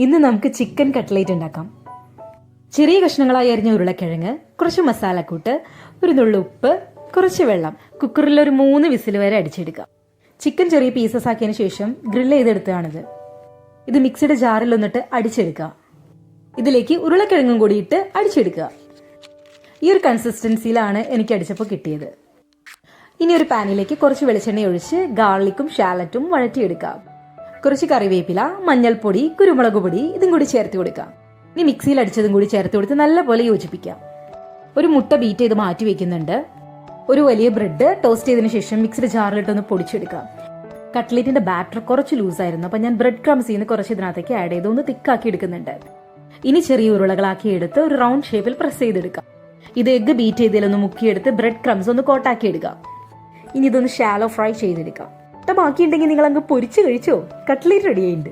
ഇന്ന് നമുക്ക് chicken cutlet ഉണ്ടാക്കാം. ചെറിയ കഷ്ണങ്ങളായി അരിഞ്ഞ ഉരുളക്കിഴങ്ങ്, കുറച്ച് മസാലക്കൂട്ട്, ഒരു നുള്ളു ഉപ്പ്, കുറച്ച് വെള്ളം. കുക്കറിൽ ഒരു 3 വിസിൽ വരെ അടിച്ചെടുക്കാം. ചിക്കൻ ചെറിയ പീസസ് ആക്കിയതിന് ശേഷം ഗ്രില്ല് ചെയ്തെടുത്തതാണിത്. ഇത് മിക്സിയുടെ ജാറിൽ ഒന്നിട്ട് അടിച്ചെടുക്കുക. ഇതിലേക്ക് ഉരുളക്കിഴങ്ങും കൂടി ഇട്ട് അടിച്ചെടുക്കുക. ഈ ഒരു കൺസിസ്റ്റൻസിയിലാണ് എനിക്ക് അടിച്ചപ്പോൾ കിട്ടിയത്. ഇനി ഒരു പാനിലേക്ക് കുറച്ച് വെളിച്ചെണ്ണ ഒഴിച്ച് ഗാർലിക്കും ഷാലറ്റും വഴറ്റിയെടുക്കാം. കുറച്ച് കറിവേപ്പില, മഞ്ഞൾപ്പൊടി, കുരുമുളക് പൊടി ഇതും കൂടി ചേർത്ത് കൊടുക്കാം. ഇനി മിക്സിയിൽ അടിച്ചതും കൂടി ചേർത്ത് കൊടുത്ത് നല്ലപോലെ യോജിപ്പിക്കാം. ഒരു മുട്ട ബീറ്റ് ചെയ്ത് മാറ്റി വെക്കുന്നുണ്ട്. ഒരു വലിയ ബ്രെഡ് ടോസ്റ്റ് ചെയ്തതിനു ശേഷം മിക്സിയുടെ ജാറിലിട്ടൊന്ന് പൊടിച്ചെടുക്കാം. കട്ട്ലേറ്റിന്റെ ബാറ്റർ കുറച്ച് ലൂസായിരുന്നു, അപ്പം ഞാൻ ബ്രെഡ് ക്രംസിൽ നിന്ന് കുറച്ച് ഇതിനകത്തേക്ക് ആഡ് ചെയ്ത് ഒന്ന് തിക്കാക്കി എടുക്കുന്നുണ്ട്. ഇനി ചെറിയ ഉരുളകളാക്കി എടുത്ത് ഒരു റൗണ്ട് ഷേപ്പിൽ പ്രസ് ചെയ്തെടുക്കാം. ഇത് എഗ്ഗ് ബീറ്റ് ചെയ്തതിലൊന്ന് മുക്കിയെടുത്ത് ബ്രെഡ് ക്രംസ് ഒന്ന് കോട്ടാക്കി എടുക്കാം. ഇനി ഇതൊന്ന് ഷാലോ ഫ്രൈ ചെയ്തെടുക്കാം. ബാക്കിയുണ്ടെങ്കിൽ നിങ്ങൾ അങ്ങ് പൊരിച്ച് കഴിച്ചോ, കട്ട്ലേറ്റ് റെഡി ആയിട്ടുണ്ട്.